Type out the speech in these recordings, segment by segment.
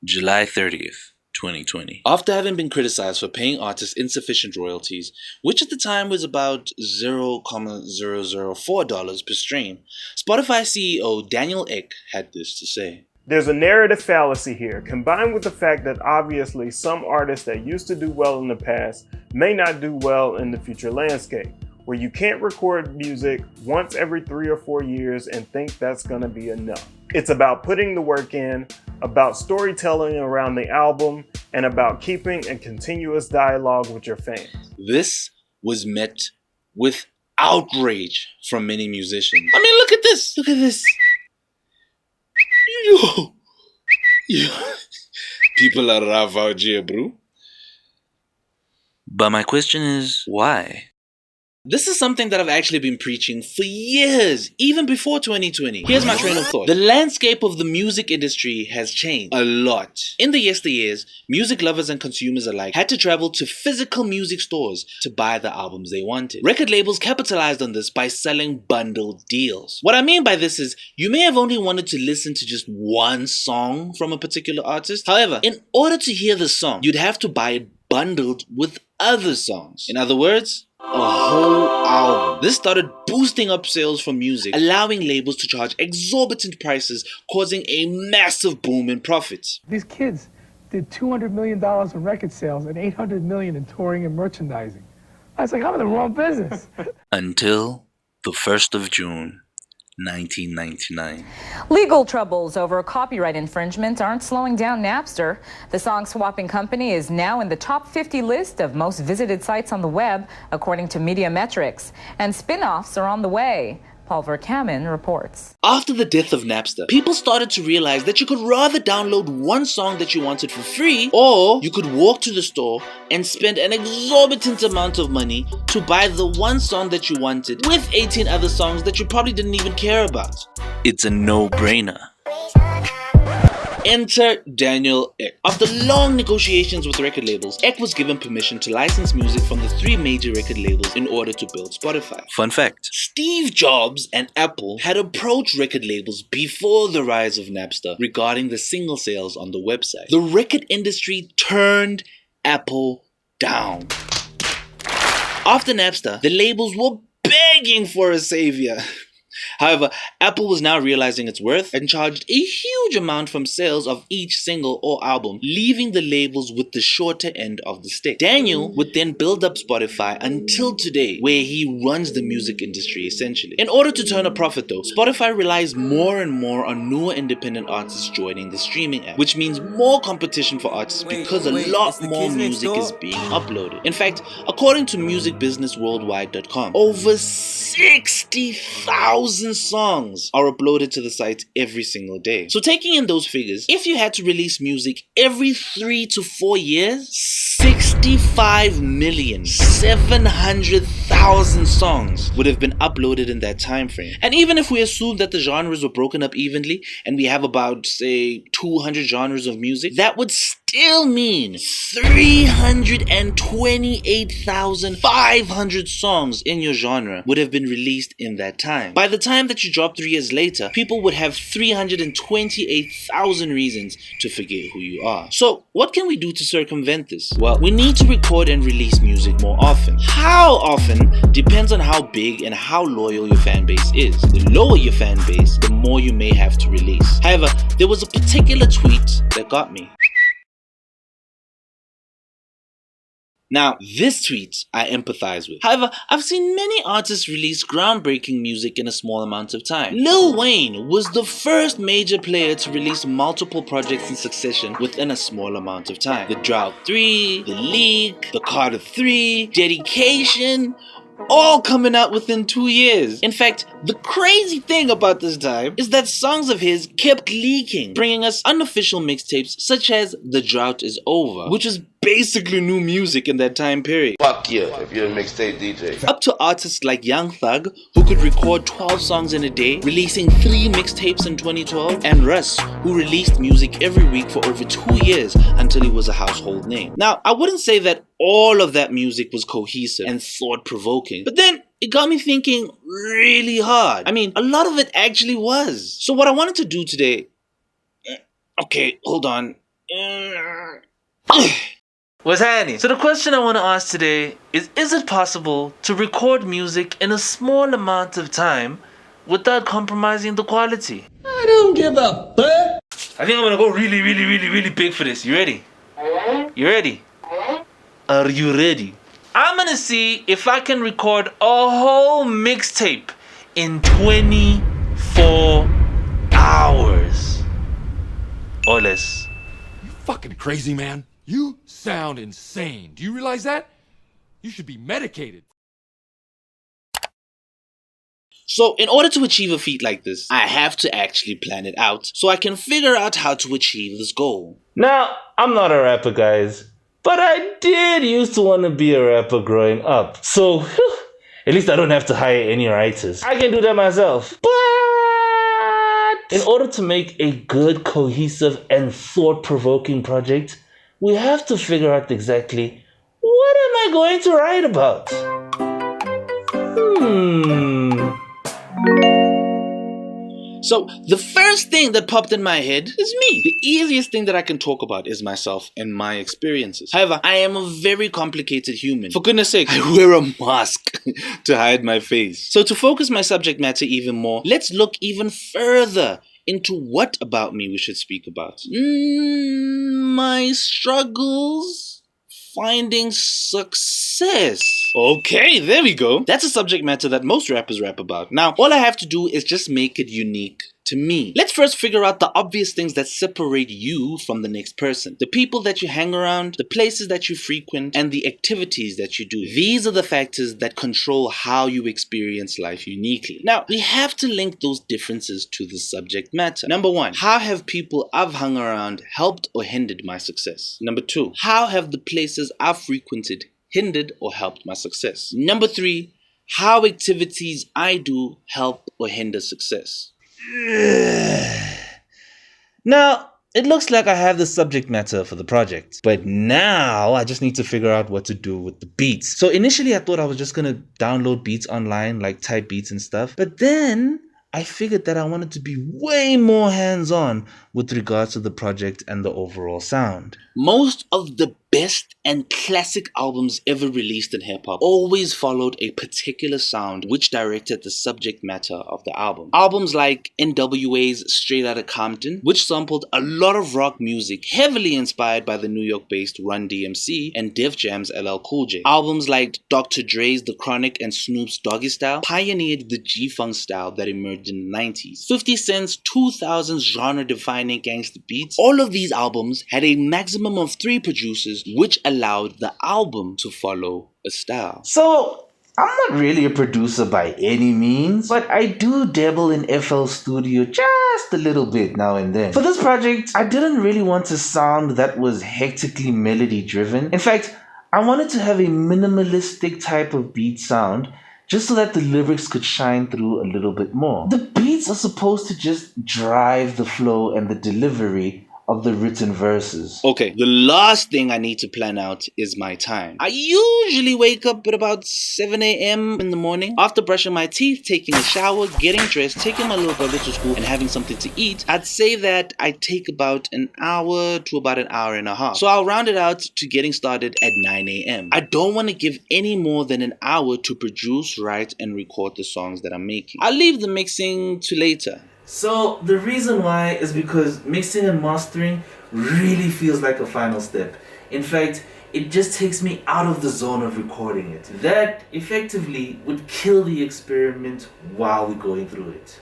July 30th, 2020. After having been criticized for paying artists insufficient royalties, which at the time was about $0.004 per stream, Spotify CEO Daniel Ek had this to say. There's a narrative fallacy here, combined with the fact that obviously some artists that used to do well in the past may not do well in the future landscape, where you can't record music once every 3 or 4 years and think that's gonna be enough. It's about putting the work in, about storytelling around the album, and about keeping a continuous dialogue with your fans. This was met with outrage from many musicians. I mean, look at this! Look at this! Yo. People are rough out here, bro. But my question is, why? This is something that I've actually been preaching for years, even before 2020. Here's my train of thought. The landscape of the music industry has changed a lot. In the yesteryears, music lovers and consumers alike had to travel to physical music stores to buy the albums they wanted. Record labels capitalized on this by selling bundled deals. What I mean by this is, you may have only wanted to listen to just one song from a particular artist. However, in order to hear the song, you'd have to buy it bundled with other songs. In other words, a whole album. This started boosting up sales for music, allowing labels to charge exorbitant prices, causing a massive boom in profits. These kids did $200 million in record sales and $800 million in touring and merchandising. I was like, I'm in the wrong business. Until the 1st of June, 1999. Legal troubles over copyright infringement aren't slowing down Napster. The song-swapping company is now in the top 50 list of most visited sites on the web, according to Media Metrics. And spin-offs are on the way. Paul Verkaman reports. After the death of Napster, people started to realize that you could rather download one song that you wanted for free, or you could walk to the store and spend an exorbitant amount of money to buy the one song that you wanted with 18 other songs that you probably didn't even care about. It's a no-brainer. Enter Daniel Ek. After long negotiations with record labels, Ek was given permission to license music from the 3 major record labels in order to build Spotify. Fun fact, Steve Jobs and Apple had approached record labels before the rise of Napster regarding the single sales on the website. The record industry turned Apple down. After Napster, the labels were begging for a savior. However, Apple was now realizing its worth and charged a huge amount from sales of each single or album, leaving the labels with the shorter end of the stick. Daniel would then build up Spotify until today, where he runs the music industry essentially. In order to turn a profit though, Spotify relies more and more on newer independent artists joining the streaming app, which means more competition for artists because a lot more music is being uploaded. In fact, according to musicbusinessworldwide.com, over 60,000 songs are uploaded to the site every single day. So taking in those figures, if you had to release music every 3 to 4 years, 65,700,000 songs would have been uploaded in that time frame. And even if we assume that the genres were broken up evenly and we have about, say, 200 genres of music, that would still mean 328,500 songs in your genre would have been released in that time. By the time that you drop 3 years later, people would have 328,000 reasons to forget who you are. So what can we do to circumvent this? Well, we need to record and release music more often. How often depends on how big and how loyal your fan base is. The lower your fan base, the more you may have to release. However, there was a particular tweet that got me. Now, this tweet I empathize with. However, I've seen many artists release groundbreaking music in a small amount of time. Lil Wayne was the first major player to release multiple projects in succession within a small amount of time. The Drought 3, The Leak, The Carter 3, Dedication, all coming out within 2 years. In fact, the crazy thing about this time is that songs of his kept leaking, bringing us unofficial mixtapes such as The Drought Is Over, which was basically new music in that time period. Fuck yeah, if you're a mixtape DJ. Up to artists like Young Thug, who could record 12 songs in a day, releasing 3 mixtapes in 2012, and Russ, who released music every week for over 2 years until he was a household name. Now, I wouldn't say that all of that music was cohesive and thought-provoking, but then it got me thinking really hard. I mean, a lot of it actually was. So what I wanted to do today... Okay, hold on. What's happening? So the question I want to ask today is it possible to record music in a small amount of time without compromising the quality? I don't give a fuck. I think I'm gonna go really big for this. You ready? You ready? Are you ready? I'm gonna see if I can record a whole mixtape in 24 hours. Or less. You fucking crazy, man. You sound insane. Do you realize that? You should be medicated. So in order to achieve a feat like this, I have to actually plan it out so I can figure out how to achieve this goal. Now, I'm not a rapper, guys, but I did used to want to be a rapper growing up. So, at least I don't have to hire any writers. I can do that myself. But in order to make a good, cohesive, and thought-provoking project, we have to figure out exactly what am I going to write about? So the first thing that popped in my head is me. The easiest thing that I can talk about is myself and my experiences. However, I am a very complicated human. For goodness sake, I wear a mask to hide my face. So to focus my subject matter even more, let's look even further into what about me we should speak about. My struggles finding success. Okay, there we go. That's a subject matter that most rappers rap about. Now, all I have to do is just make it unique to me. Let's first figure out the obvious things that separate you from the next person. The people that you hang around, the places that you frequent, and the activities that you do. These are the factors that control how you experience life uniquely. Now, we have to link those differences to the subject matter. Number one, how have people I've hung around helped or hindered my success? Number two, how have the places I've frequented hindered or helped my success? Number three, how activities I do help or hinder success? Now, it looks like I have the subject matter for the project, but now I just need to figure out what to do with the beats. So initially I thought I was just gonna download beats online, like type beats and stuff, but then I figured that I wanted to be way more hands-on with regards to the project and the overall sound. Most of the best and classic albums ever released in hip-hop always followed a particular sound which directed the subject matter of the album. Albums like NWA's Straight Outta Compton, which sampled a lot of rock music heavily inspired by the New York-based Run DMC and Def Jam's LL Cool J. Albums like Dr. Dre's The Chronic and Snoop's Doggy Style pioneered the G-Funk style that emerged in the 90s. 50 Cent's 2000s genre-defining gangsta beats. All of these albums had a maximum of 3 producers, which allowed the album to follow a style. So, I'm not really a producer by any means, but I do dabble in FL Studio just a little bit now and then. For this project, I didn't really want a sound that was hectically melody driven. In fact, I wanted to have a minimalistic type of beat sound, just so that the lyrics could shine through a little bit more. The beats are supposed to just drive the flow and the delivery of the written verses. Okay, the last thing I need to plan out is my time. I usually wake up at about 7 a.m. in the morning. After brushing my teeth, taking a shower, getting dressed, taking my little brother to school, and having something to eat, I'd say that I take about an hour to about an hour and a half. So I'll round it out to getting started at 9 a.m. I don't want to give any more than an hour to produce, write, and record the songs that I'm making. I'll leave the mixing to later. So the reason why is because mixing and mastering really feels like a final step. In fact, it just takes me out of the zone of recording it. That effectively would kill the experiment while we're going through it.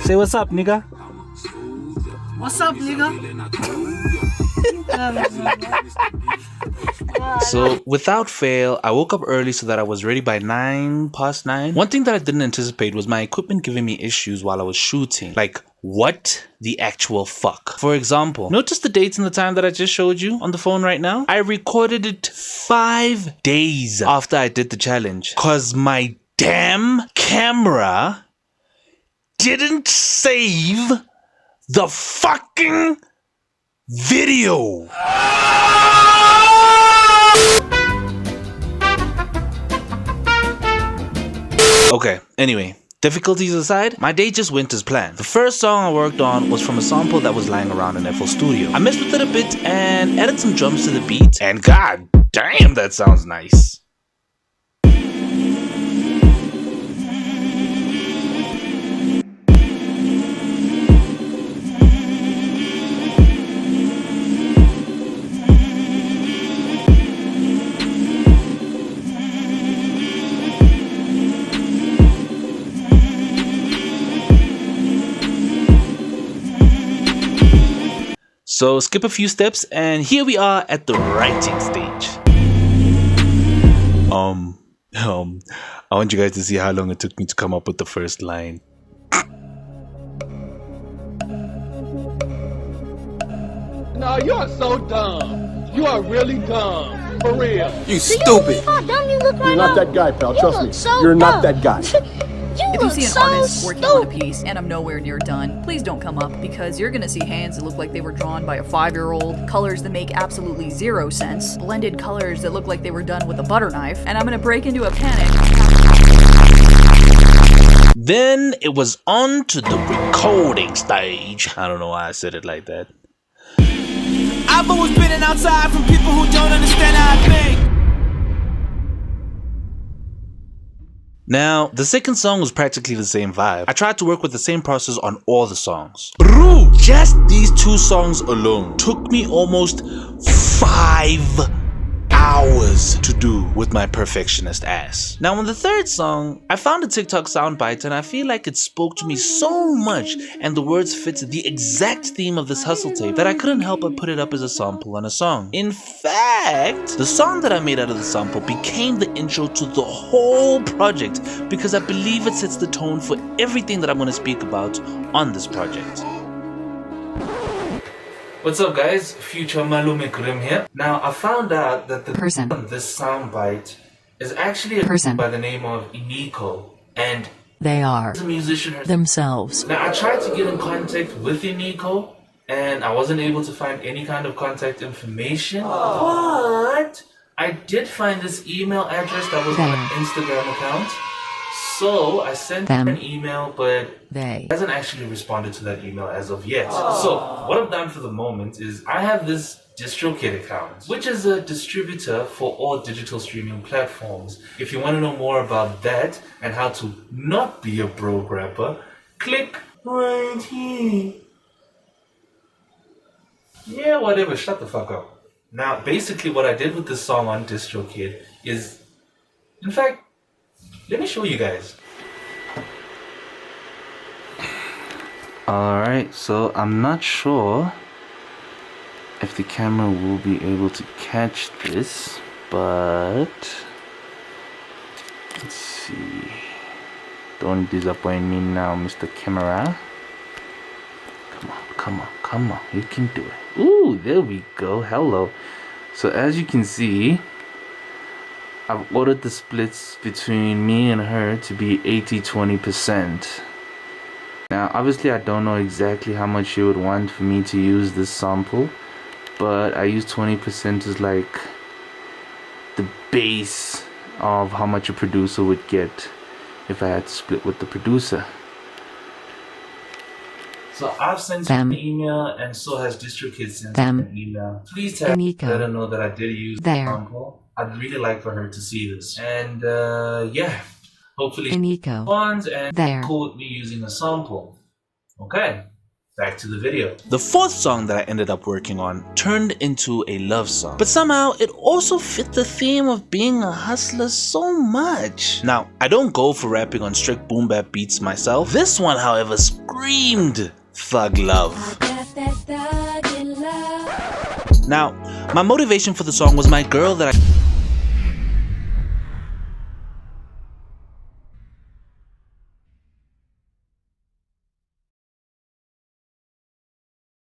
Say what's up, nigga. What's up, nigga? So without fail, I woke up early so that I was ready by 9:09. One thing that I didn't anticipate was my equipment giving me issues while I was shooting. Like, what the actual fuck? For example, notice the dates and the time that I just showed you on the phone right now? I recorded it 5 days after I did the challenge, cause my damn camera didn't save the fucking video. Okay, anyway. Difficulties aside, my day just went as planned. The first song I worked on was from a sample that was lying around in FL Studio. I messed with it a bit and added some drums to the beat, and god damn, that sounds nice. So skip a few steps and here we are at the writing stage. I want you guys to see how long it took me to come up with the first line. No, you are so dumb. You are really dumb. For real. You stupid. How dumb you look right You're not now? that guy, pal. You Trust look me. so You're not dumb. that guy. If you see an artist working on a piece and I'm nowhere near done, please don't come up because you're gonna see hands that look like they were drawn by a 5-year-old, colors that make absolutely zero sense, blended colors that look like they were done with a butter knife, and I'm gonna break into a panic. Then it was on to the recording stage. I don't know why I said it like that. I've always been outside from people who don't understand how I think. Now, the second song was practically the same vibe. I tried to work with the same process on all the songs. Bro, just these 2 songs alone took me almost 5 hours to do with my perfectionist ass. Now, on the third song, I found a TikTok soundbite and I feel like it spoke to me so much and the words fit the exact theme of this hustle tape that I couldn't help but put it up as a sample on a song. In fact, the song that I made out of the sample became the intro to the whole project because I believe it sets the tone for everything that I'm going to speak about on this project. What's up guys, future Malume Grim here. Now I found out that the person on this soundbite is actually a person by the name of Iniko, and They are a musician themselves. Now I tried to get in contact with Iniko and I wasn't able to find any kind of contact information, but I did find this email address that was on an Instagram account. So I sent them an email, but they hasn't actually responded to that email as of yet. So what I've done for the moment is I have this DistroKid account, which is a distributor for all digital streaming platforms. If you want to know more about that and how to not be a broke rapper, click right here. Yeah, whatever, shut the fuck up. Now, basically what I did with this song on DistroKid is, in fact, let me show you guys. Alright, so I'm not sure if the camera will be able to catch this, but let's see. Don't disappoint me now, Mr. Camera. Come on, you can do it. Ooh, there we go, hello. So as you can see, I've ordered the splits between me and her to be 80-20%. Now obviously I don't know exactly how much she would want for me to use this sample, but I use 20% as like the base of how much a producer would get if I had to split with the producer. So I've sent them an email, and so has DistroKid sent them an email. Please tell her know that I did use the sample. I'd really like for her to see this. And yeah, hopefully she responds and cool with me using a sample. Okay, back to the video. The fourth song that I ended up working on turned into a love song, but somehow it also fit the theme of being a hustler so much. Now, I don't go for rapping on strict boom bap beats myself. This one, however, screamed thug love. Now, my motivation for the song was my girl that I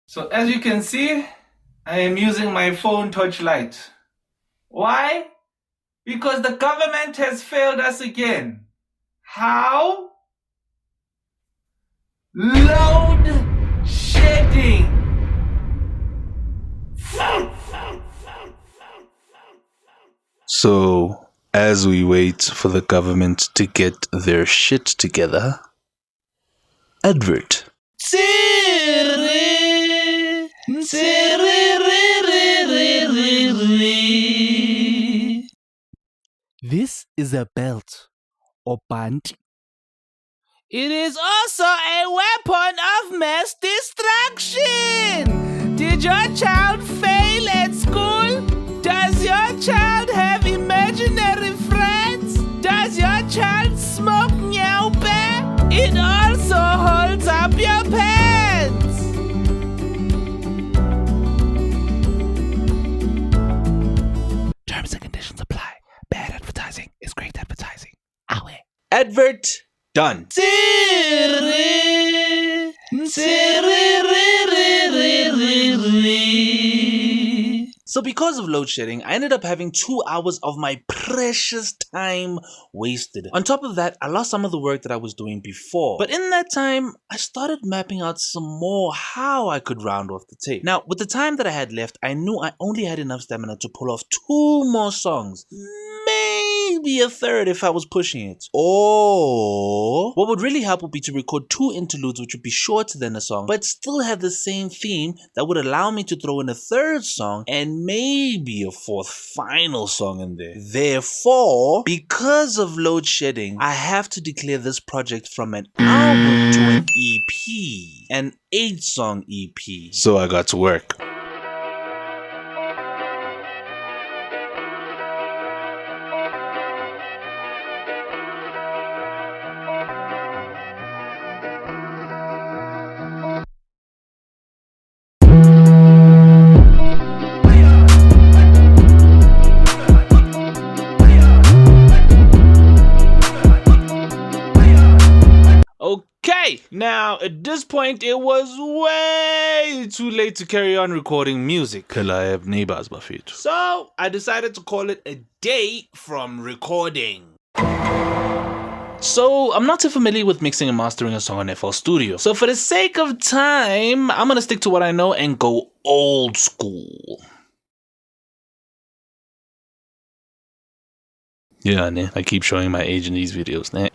So as you can see, I am using my phone touchlight. Why? Because the government has failed us again. How? Load shedding. So As we wait for the government to get their shit together. Advert. This is a belt or band. It is also a weapon of mass destruction. Did your child fail at school? Does your child have imaginary friends? Does your child smoke nyaupe? It also holds up your pants. Terms and conditions apply. Bad advertising is great advertising. Awe. Advert done. So because of load shedding, I ended up having 2 hours of my precious time wasted. On top of that, I lost some of the work that I was doing before. But in that time, I started mapping out some more how I could round off the tape. Now, with the time that I had left, I knew I only had enough stamina to pull off 2 more songs. Maybe a third if I was pushing it. Or what would really help would be to record 2 interludes which would be shorter than a song but still have the same theme that would allow me to throw in a third song and maybe a 4th final song in there. Therefore, because of load shedding, I have to declare this project from an album to an EP, an 8-song EP. So I got to work. Okay, now at this point it was way too late to carry on recording music. Till I have neighbors my feet. So I decided to call it a day from recording. So I'm not too familiar with mixing and mastering a song on FL Studio. So for the sake of time, I'm gonna stick to what I know and go old school. Yeah, man, I keep showing my age in these videos, man.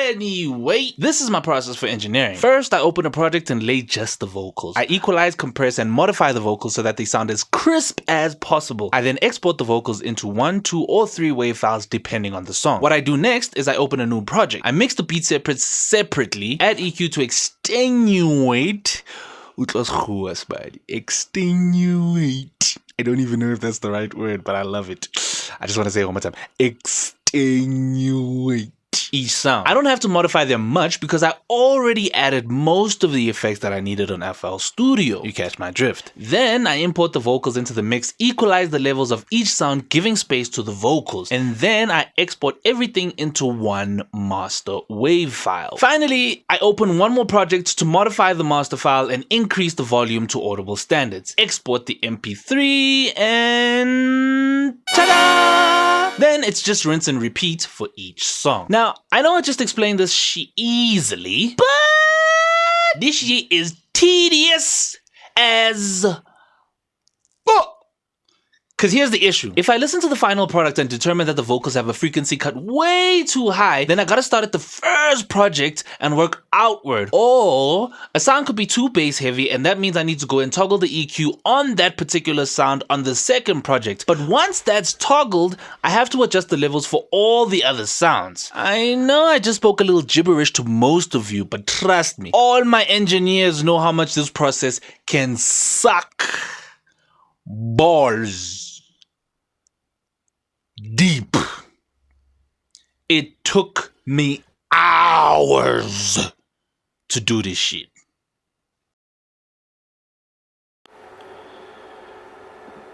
Anyway, this is my process for engineering. First, I open a project and lay just the vocals. I equalize, compress, and modify the vocals so that they sound as crisp as possible. I then export the vocals into 1, 2, or 3 WAV files depending on the song. What I do next is I open a new project. I mix the beat separately, add EQ to extenuate. Extenuate. I don't even know if that's the right word, but I love it. I just want to say it one more time. Extenuate each sound. I don't have to modify them much because I already added most of the effects that I needed on FL Studio. You catch my drift. Then I import the vocals into the mix, equalize the levels of each sound, giving space to the vocals. And then I export everything into one master WAV file. Finally, I open one more project to modify the master file and increase the volume to audible standards. Export the MP3 and ta-da! Then it's just rinse and repeat for each song. Now, I know I just explained this shit easily, but this shit is tedious as fuck. Cause here's the issue. If I listen to the final product and determine that the vocals have a frequency cut way too high, then I gotta start at the first project and work outward. Or a sound could be too bass heavy and that means I need to go and toggle the EQ on that particular sound on the second project. But once that's toggled, I have to adjust the levels for all the other sounds. I know I just spoke a little gibberish to most of you, but trust me, all my engineers know how much this process can suck balls deep. It took me hours to do this shit.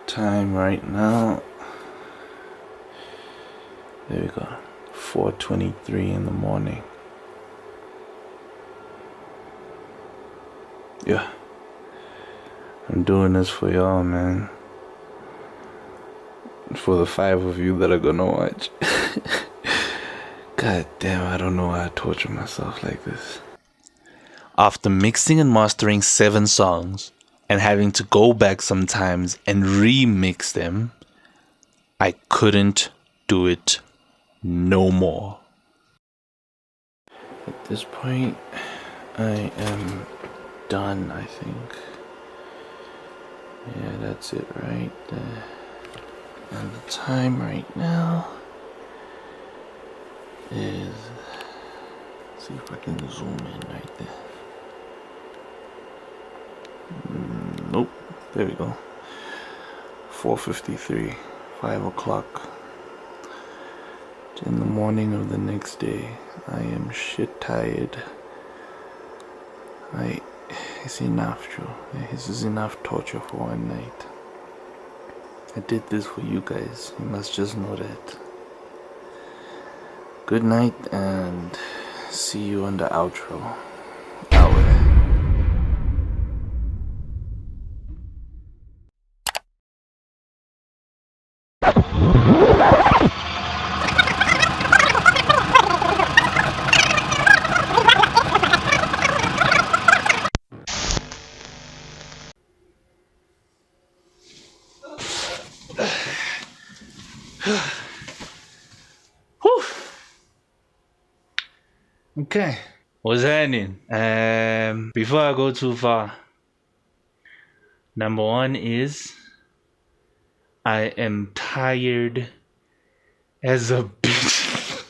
Time right now. There we go. 4:23 in the morning. Yeah. I'm doing this for y'all, man. For the 5 of you that are gonna watch. God damn, I don't know why I torture myself like this. After mixing and mastering 7 songs and having to go back sometimes and remix them, I couldn't do it no more. At this point, I am done, I think. Yeah, that's it right there. And the time right now is, let's see if I can zoom in right there. Nope, there we go. 4:53, 5 o'clock in the morning of the next day. I am shit tired. It's enough, Joe. This is enough torture for one night. I did this for you guys. You must just know that. Good night and see you on the outro. Out. Okay, what's happening? Before I go too far, number one is I am tired as a bitch.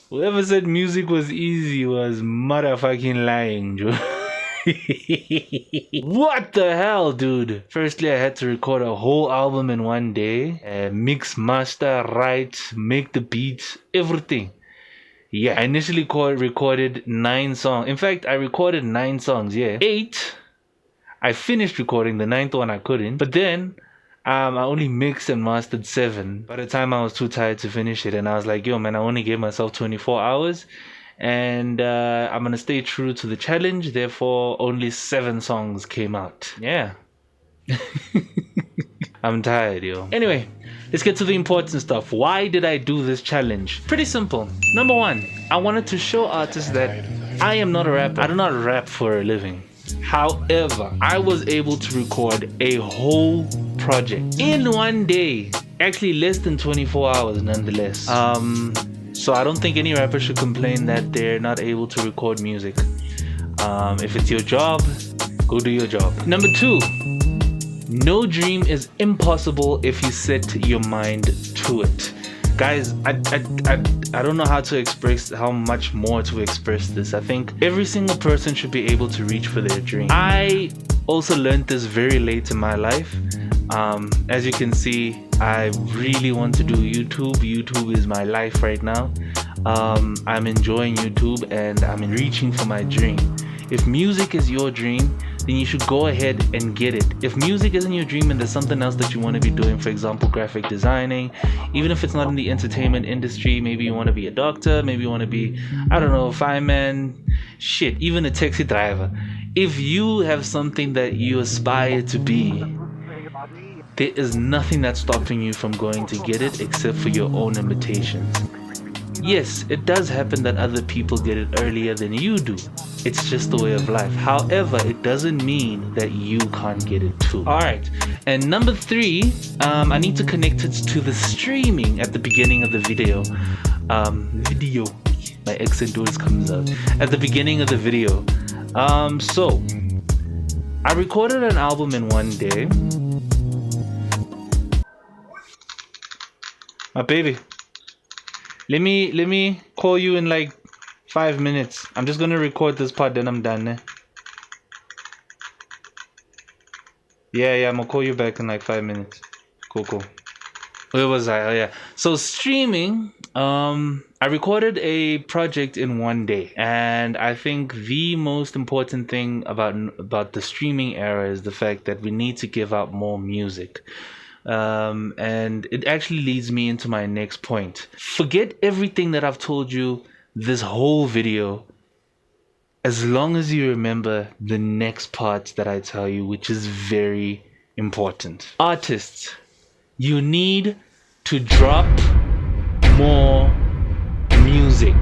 Whoever said music was easy was motherfucking lying, Joe. What the hell, dude? Firstly, I had to record a whole album in one day. Mix, master, write, make the beats, everything. Yeah, I initially recorded 9 songs. In fact, I recorded 9 songs, yeah. 8, I finished recording. The 9th one I couldn't. But then, I only mixed and mastered 7. By the time I was too tired to finish it. And I was like, yo, man, I only gave myself 24 hours. And I'm going to stay true to the challenge. Therefore, only 7 songs came out. Yeah. I'm tired, yo. Anyway, let's get to the important stuff. Why did I do this challenge? Pretty simple. Number one, I wanted to show artists that I am not a rapper. I do not rap for a living. However, I was able to record a whole project in one day. Actually, less than 24 hours nonetheless. So I don't think any rapper should complain that they're not able to record music. If it's your job, go do your job. Number 2, no dream is impossible if you set your mind to it. Guys, I don't know how much more to express this. I think every single person should be able to reach for their dream. I also learned this very late in my life. As you can see, I really want to do YouTube. YouTube is my life right now. I'm enjoying YouTube and I'm reaching for my dream. If music is your dream, then you should go ahead and get it. If music isn't your dream and there's something else that you want to be doing, for example, graphic designing, even if it's not in the entertainment industry, maybe you want to be a doctor, maybe you want to be, I don't know, a fireman, shit, even a taxi driver. If you have something that you aspire to be, there is nothing that's stopping you from going to get it except for your own limitations. Yes, it does happen that other people get it earlier than you do. It's just the way of life. However, it doesn't mean that you can't get it too. Alright, and number 3, I need to connect it to the streaming at the beginning of the video. My accent always comes out. At the beginning of the video. So, I recorded an album in one day. My baby. Let me call you in like 5 minutes. I'm just gonna record this part, then I'm done. Yeah, I'm gonna call you back in like 5 minutes. Cool. Where was I? Oh yeah. So streaming, I recorded a project in one day, and I think the most important thing about the streaming era is the fact that we need to give out more music. And it actually leads me into my next point. Forget everything that I've told you this whole video, as long as you remember the next part that I tell you, which is very important. Artists, you need to drop more music.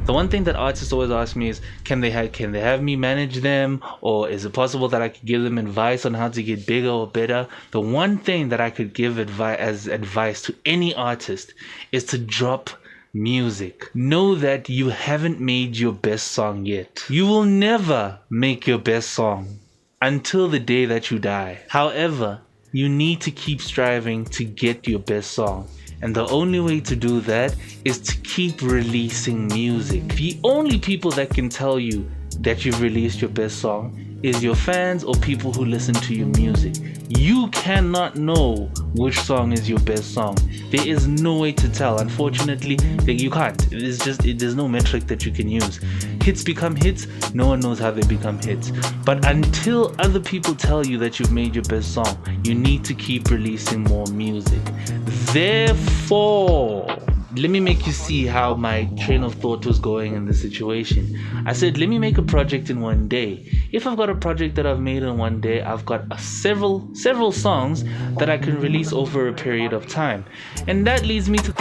The one thing that artists always ask me is, can they have me manage them, or is it possible that I could give them advice on how to get bigger or better? The one thing that I could give advice to any artist is to drop music. Know that you haven't made your best song yet. You will never make your best song until the day that you die. However, you need to keep striving to get your best song. And the only way to do that is to keep releasing music. The only people that can tell you that you've released your best song is your fans or people who listen to your music. You cannot know which song is your best song. There is no way to tell. Unfortunately, you can't. There's no metric that you can use. Hits become hits. No one knows how they become hits. But until other people tell you that you've made your best song, you need to keep releasing more music. Therefore, let me make you see how my train of thought was going in this situation. I said, let me make a project in one day. If I've got a project that I've made in one day, I've got several songs that I can release over a period of time. And that leads me to...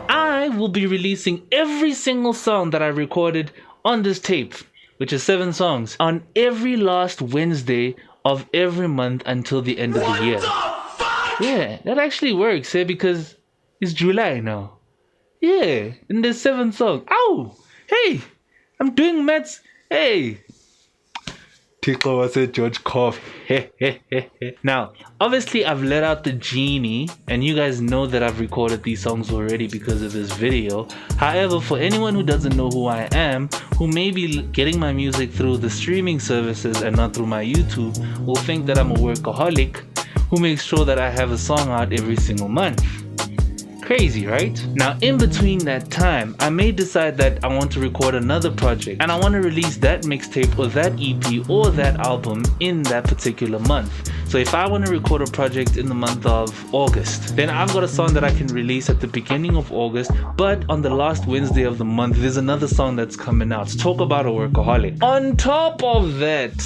I will be releasing every single song that I recorded on this tape, which is 7 songs, on every last Wednesday of every month until the end of the year. Yeah, that actually works, because it's July now. Yeah, and there's 7 songs. Ow! Hey! I'm doing maths. Hey! Tickle was it, George Cough. Now, obviously I've let out the genie, and you guys know that I've recorded these songs already because of this video. However, for anyone who doesn't know who I am, who may be getting my music through the streaming services and not through my YouTube, will think that I'm a workaholic who makes sure that I have a song out every single month. Crazy, right? Now, in between that time, I may decide that I want to record another project and I want to release that mixtape or that EP or that album in that particular month. So if I want to record a project in the month of August, then I've got a song that I can release at the beginning of August, but on the last Wednesday of the month, there's another song that's coming out. So talk about a workaholic. On top of that,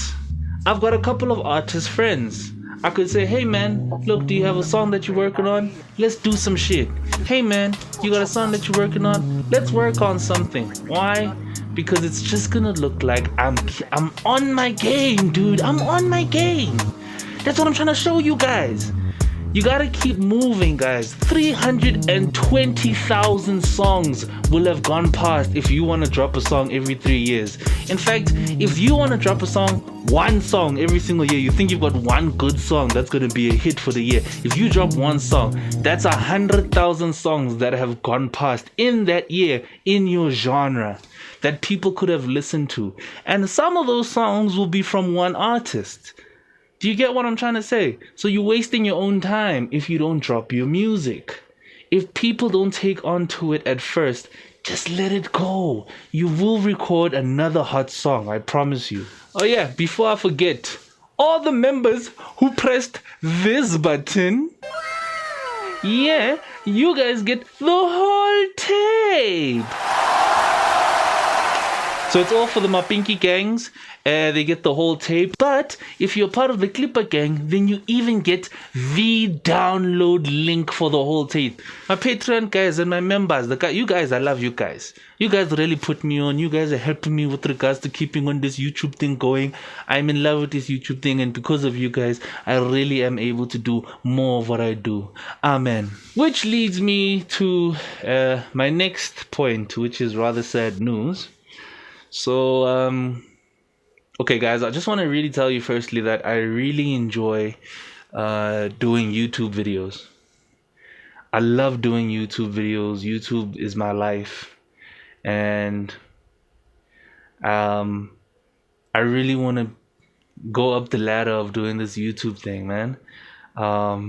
I've got a couple of artist friends. I could say, hey man, look, do you have a song that you're working on? Let's do some shit. Hey man, you got a song that you're working on? Let's work on something. Why? Because it's just gonna look like I'm on my game, dude. I'm on my game. That's what I'm trying to show you guys. You gotta keep moving, guys. 320,000 songs will have gone past if you want to drop a song every 3 years. In fact, if you want to drop a song, one song every single year, you think you've got one good song that's gonna be a hit for the year. If you drop one song, that's 100,000 songs that have gone past in that year in your genre that people could have listened to. And some of those songs will be from one artist. Do you get what I'm trying to say? So you're wasting your own time if you don't drop your music. If people don't take onto it at first, just let it go. You will record another hot song, I promise you. Oh yeah, before I forget, all the members who pressed this button, yeah, you guys get the whole tape. So it's all for the Mapinki gangs. They get the whole tape. But if you're part of the Clipper gang, then you even get the download link for the whole tape. My Patreon guys and my members, you guys, I love you guys. You guys really put me on. You guys are helping me with regards to keeping on this YouTube thing going. I'm in love with this YouTube thing, and because of you guys, I really am able to do more of what I do. Amen. Which leads me to my next point, which is rather sad news. So, okay guys, I just want to really tell you firstly that I really enjoy doing YouTube videos. I love doing YouTube videos. YouTube is my life. And I really want to go up the ladder of doing this YouTube thing, man. I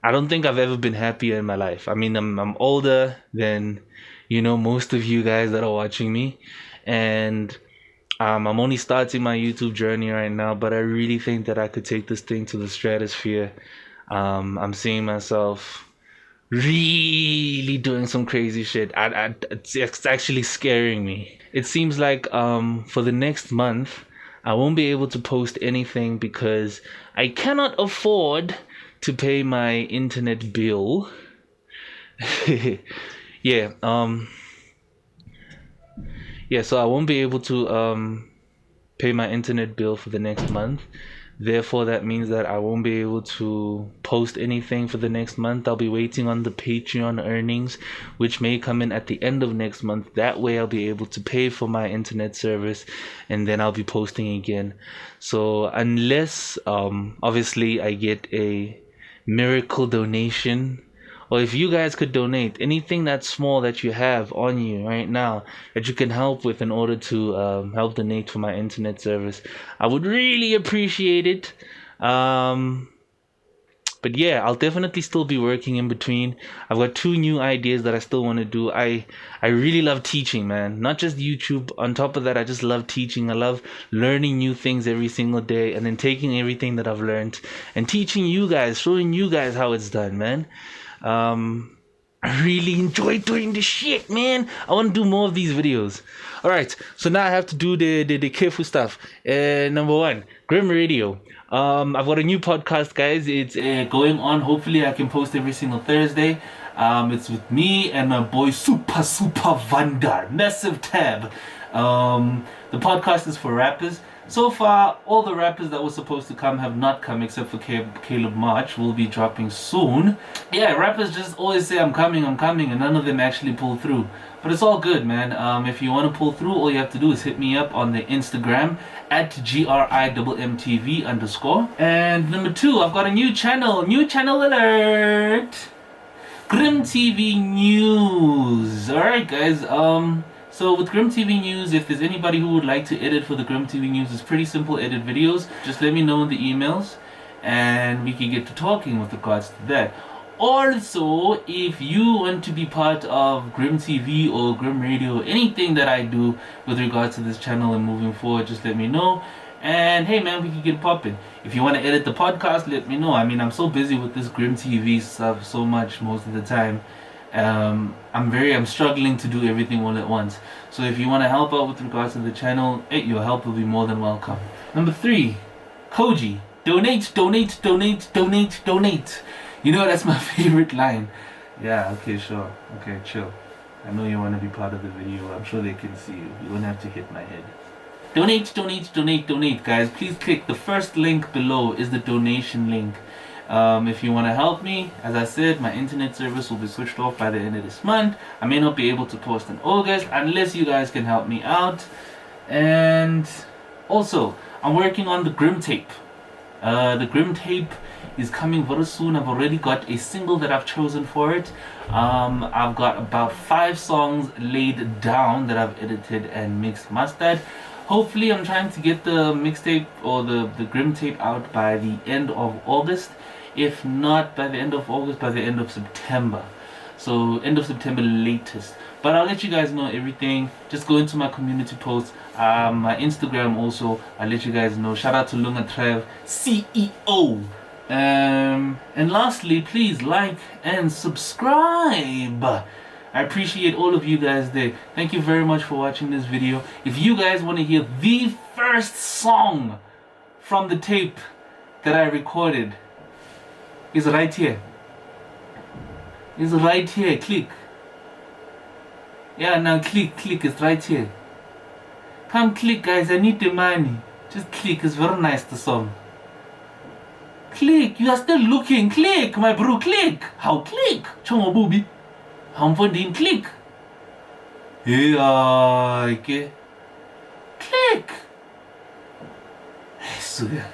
don't think I've ever been happier in my life. I mean, I'm older than, most of you guys that are watching me, and I'm only starting my YouTube journey right now, but I really think that I could take this thing to the stratosphere. I'm seeing myself really doing some crazy shit. It's actually scaring me. It seems like for the next month, I won't be able to post anything because I cannot afford to pay my internet bill. Yeah, yeah, so I won't be able to pay my internet bill for the next month. Therefore, that means that I won't be able to post anything for the next month. I'll be waiting on the Patreon earnings, which may come in at the end of next month. That way I'll be able to pay for my internet service, and then I'll be posting again. So unless obviously I get a miracle donation, or if you guys could donate anything that's small that you have on you right now that you can help with in order to help donate for my internet service, I would really appreciate it. But yeah, I'll definitely still be working in between. I've got 2 new ideas that I still want to do. I really love teaching, man. Not just YouTube. On top of that, I just love teaching. I love learning new things every single day, and then taking everything that I've learned and teaching you guys, showing you guys how it's done, man. I really enjoy doing this shit, man. I want to do more of these videos. All right, so now I have to do the careful stuff. Number 1, Grim Radio. I've got a new podcast, guys. It's going on. Hopefully I can post every single Thursday. It's with me and my boy Super Vandar. Massive tab. The podcast is for rappers. So far, all the rappers that were supposed to come have not come, except for Caleb March. Will be dropping soon. Yeah, rappers just always say I'm coming, and none of them actually pull through. But it's all good, man. If you want to pull through, all you have to do is hit me up on the Instagram at GRIMMTV_. And number 2, I've got a new channel alert. GrimmTV News. Alright, guys. So with GrimmTV News, if there's anybody who would like to edit for the GrimmTV News, it's pretty simple edit videos. Just let me know in the emails and we can get to talking with regards to that. Also, if you want to be part of GrimmTV or Grimm Radio, anything that I do with regards to this channel and moving forward, just let me know. And hey man, we can get popping. If you want to edit the podcast, let me know. I mean, I'm so busy with this GrimmTV stuff so much most of the time. I'm struggling to do everything all at once. So if you want to help out with regards to the channel, your help will be more than welcome. Number 3, Koji. Donate. You know, that's my favorite line. Yeah, okay, sure. Okay, chill. I know you want to be part of the video. I'm sure they can see you. You don't have to hit my head. Donate, guys. Please click the first link below is the donation link. If you want to help me, as I said, my internet service will be switched off by the end of this month. I may not be able to post in August unless you guys can help me out. And also, I'm working on the Grimm tape. The Grimm tape is coming very soon. I've already got a single that I've chosen for it. I've got about 5 songs laid down that I've edited and mixed mastered. Hopefully I'm trying to get the mixtape or the Grimm tape out by the end of August. If not by the end of August, by the end of September. So end of September latest. But I'll let you guys know everything. Just go into my community posts, my Instagram also. I'll let you guys know. Shout out to Lunga Trev, CEO. And lastly, please like and subscribe. I appreciate all of you guys there. Thank you very much for watching this video. If you guys want to hear the first song from the tape that I recorded, it's right here. It's right here. Click. Yeah, now click. It's right here. Come click, guys. I need the money. Just click. It's very nice, the song. Click. You are still looking. Click, my bro. Click. How click? Chongo booby. How finding click? Yeah, okay. Click. So yeah.